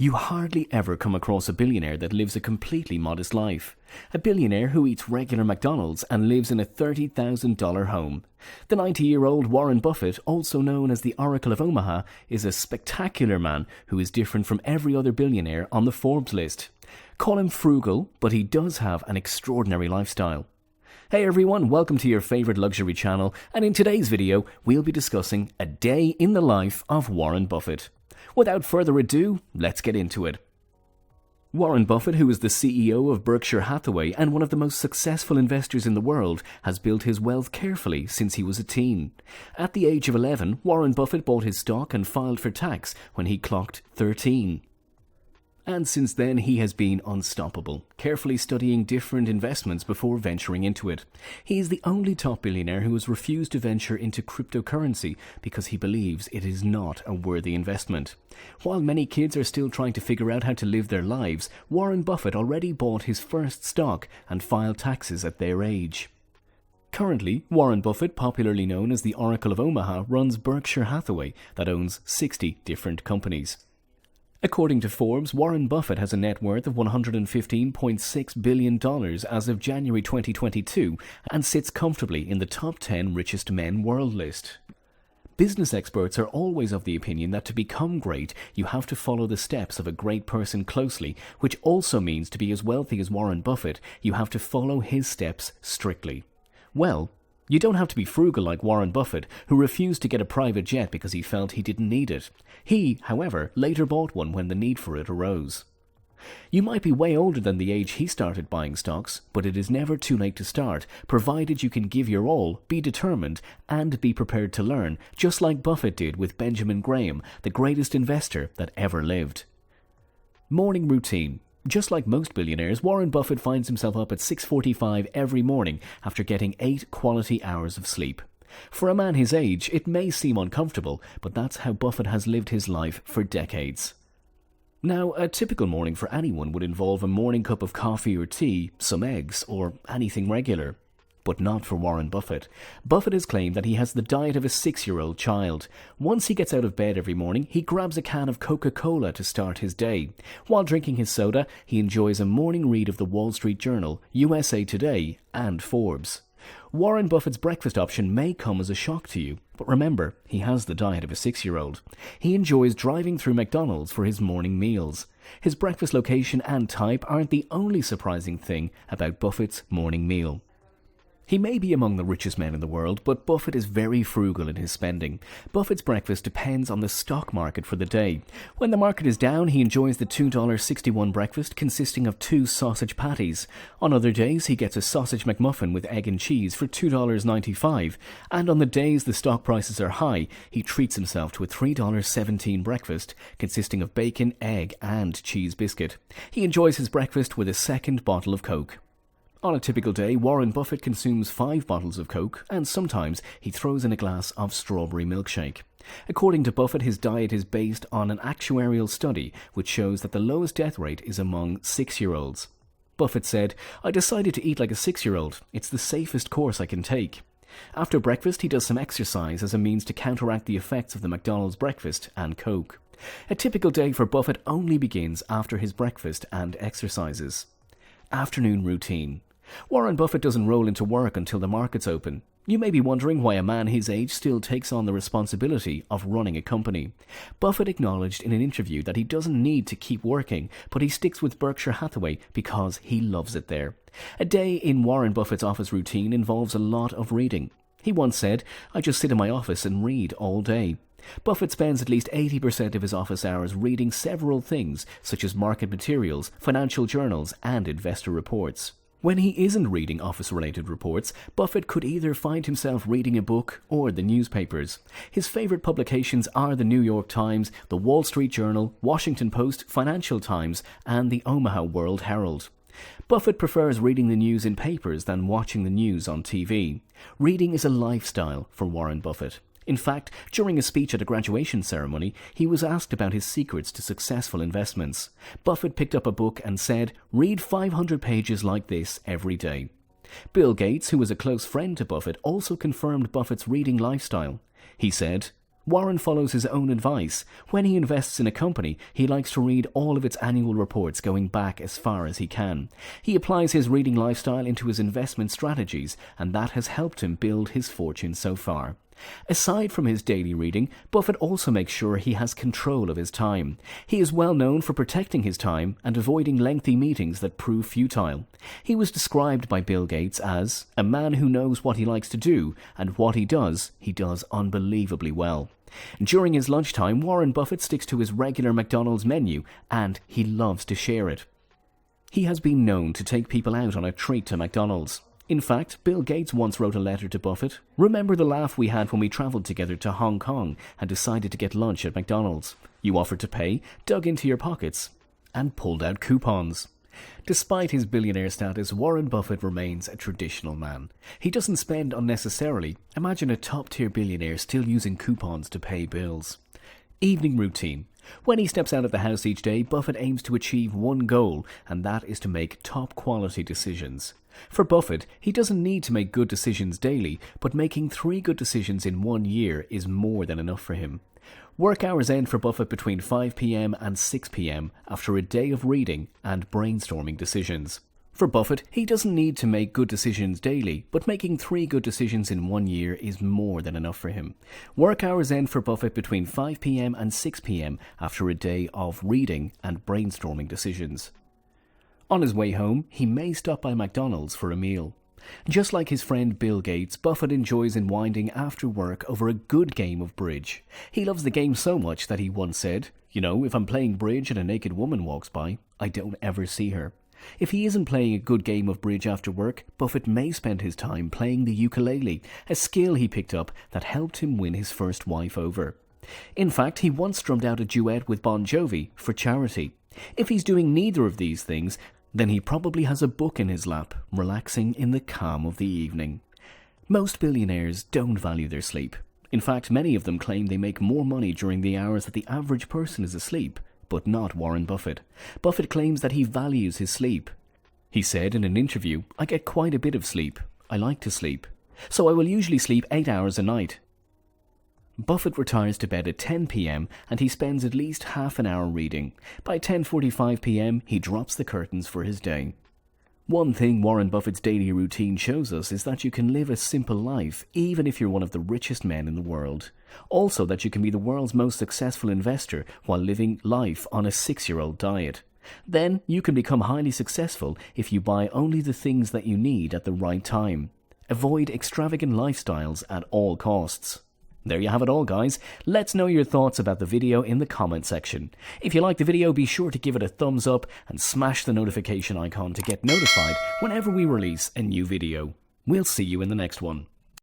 You hardly ever come across a billionaire that lives a completely modest life. A billionaire who eats regular McDonald's and lives in a $30,000 home. The 90-year-old Warren Buffett, also known as the Oracle of Omaha, is a spectacular man who is different from every other billionaire on the Forbes list. Call him frugal, but he does have an extraordinary lifestyle. Hey everyone, welcome to your favorite luxury channel, and in today's video, we'll be discussing a day in the life of Warren Buffett. Without further ado, let's get into it. Warren Buffett, who is the CEO of Berkshire Hathaway and one of the most successful investors in the world, has built his wealth carefully since he was a teen. At the age of 11, Warren Buffett bought his stock and filed for tax when he clocked 13. And since then, he has been unstoppable, carefully studying different investments before venturing into it. He is the only top billionaire who has refused to venture into cryptocurrency because he believes it is not a worthy investment. While many kids are still trying to figure out how to live their lives, Warren Buffett already bought his first stock and filed taxes at their age. Currently, Warren Buffett, popularly known as the Oracle of Omaha, runs Berkshire Hathaway that owns 60 different companies. According to Forbes, Warren Buffett has a net worth of $115.6 billion as of January 2022 and sits comfortably in the top 10 richest men world list. Business experts are always of the opinion that to become great, you have to follow the steps of a great person closely, which also means to be as wealthy as Warren Buffett, you have to follow his steps strictly. Well, you don't have to be frugal like Warren Buffett, who refused to get a private jet because he felt he didn't need it. He, however, later bought one when the need for it arose. You might be way older than the age he started buying stocks, but it is never too late to start, provided you can give your all, be determined, and be prepared to learn, just like Buffett did with Benjamin Graham, the greatest investor that ever lived. Morning routine. Just like most billionaires, Warren Buffett finds himself up at 6:45 every morning after getting 8 quality hours of sleep. For a man his age, it may seem uncomfortable, but that's how Buffett has lived his life for decades. Now, a typical morning for anyone would involve a morning cup of coffee or tea, some eggs, or anything regular. But not for Warren Buffett. Buffett has claimed that he has the diet of a 6-year-old child. Once he gets out of bed every morning, he grabs a can of Coca-Cola to start his day. While drinking his soda, he enjoys a morning read of the Wall Street Journal, USA Today, and Forbes. Warren Buffett's breakfast option may come as a shock to you, but remember, he has the diet of a 6-year-old. He enjoys driving through McDonald's for his morning meals. His breakfast location and type aren't the only surprising thing about Buffett's morning meal. He may be among the richest men in the world, but Buffett is very frugal in his spending. Buffett's breakfast depends on the stock market for the day. When the market is down, he enjoys the $2.61 breakfast consisting of 2 sausage patties. On other days, he gets a sausage McMuffin with egg and cheese for $2.95. And on the days the stock prices are high, he treats himself to a $3.17 breakfast consisting of bacon, egg, and cheese biscuit. He enjoys his breakfast with a second bottle of Coke. On a typical day, Warren Buffett consumes 5 bottles of Coke, and sometimes he throws in a glass of strawberry milkshake. According to Buffett, his diet is based on an actuarial study which shows that the lowest death rate is among 6-year-olds. Buffett said, "I decided to eat like a 6-year-old. It's the safest course I can take." After breakfast, he does some exercise as a means to counteract the effects of the McDonald's breakfast and Coke. A typical day for Buffett only begins after his breakfast and exercises. Afternoon routine. Warren Buffett doesn't roll into work until the markets open. You may be wondering why a man his age still takes on the responsibility of running a company. Buffett acknowledged in an interview that he doesn't need to keep working, but he sticks with Berkshire Hathaway because he loves it there. A day in Warren Buffett's office routine involves a lot of reading. He once said, "I just sit in my office and read all day." Buffett spends at least 80% of his office hours reading several things, such as market materials, financial journals, and investor reports. When he isn't reading office-related reports, Buffett could either find himself reading a book or the newspapers. His favorite publications are the New York Times, the Wall Street Journal, Washington Post, Financial Times, and the Omaha World Herald. Buffett prefers reading the news in papers than watching the news on TV. Reading is a lifestyle for Warren Buffett. In fact, during a speech at a graduation ceremony, he was asked about his secrets to successful investments. Buffett picked up a book and said, "Read 500 pages like this every day." Bill Gates, who was a close friend to Buffett, also confirmed Buffett's reading lifestyle. He said, Warren follows his own advice. When he invests in a company, he likes to read all of its annual reports going back as far as he can. He applies his reading lifestyle into his investment strategies, and that has helped him build his fortune so far. Aside from his daily reading, Buffett also makes sure he has control of his time. He is well known for protecting his time and avoiding lengthy meetings that prove futile. He was described by Bill Gates as a man who knows what he likes to do, and what he does unbelievably well. During his lunchtime, Warren Buffett sticks to his regular McDonald's menu, and he loves to share it. He has been known to take people out on a treat to McDonald's. In fact, Bill Gates once wrote a letter to Buffett. "Remember the laugh we had when we travelled together to Hong Kong and decided to get lunch at McDonald's? You offered to pay, dug into your pockets, and pulled out coupons." Despite his billionaire status, Warren Buffett remains a traditional man. He doesn't spend unnecessarily. Imagine a top-tier billionaire still using coupons to pay bills. Evening routine. When he steps out of the house each day, Buffett aims to achieve one goal, and that is to make top-quality decisions. For Buffett, he doesn't need to make good decisions daily, but making 3 good decisions in 1 year is more than enough for him. Work hours end for Buffett between 5 p.m. and 6 p.m. after a day of reading and brainstorming decisions. For Buffett, he doesn't need to make good decisions daily, but making 3 good decisions in 1 year is more than enough for him. Work hours end for Buffett between 5 p.m. and 6 p.m. after a day of reading and brainstorming decisions. On his way home, he may stop by McDonald's for a meal. Just like his friend Bill Gates, Buffett enjoys unwinding after work over a good game of bridge. He loves the game so much that he once said, if I'm playing bridge and a naked woman walks by, I don't ever see her." If he isn't playing a good game of bridge after work, Buffett may spend his time playing the ukulele, a skill he picked up that helped him win his first wife over. In fact, he once strummed out a duet with Bon Jovi for charity. If he's doing neither of these things, then he probably has a book in his lap, relaxing in the calm of the evening. Most billionaires don't value their sleep. In fact, many of them claim they make more money during the hours that the average person is asleep, but not Warren Buffett. Buffett claims that he values his sleep. He said in an interview, "I get quite a bit of sleep. I like to sleep. So I will usually sleep 8 hours a night." Buffett retires to bed at 10 p.m. and he spends at least half an hour reading. By 10:45 p.m. he drops the curtains for his day. One thing Warren Buffett's daily routine shows us is that you can live a simple life even if you're one of the richest men in the world. Also that you can be the world's most successful investor while living life on a 6-year-old diet. Then you can become highly successful if you buy only the things that you need at the right time. Avoid extravagant lifestyles at all costs. There you have it all, guys. Let's know your thoughts about the video in the comment section. If you like the video, be sure to give it a thumbs up and smash the notification icon to get notified whenever we release a new video. We'll see you in the next one.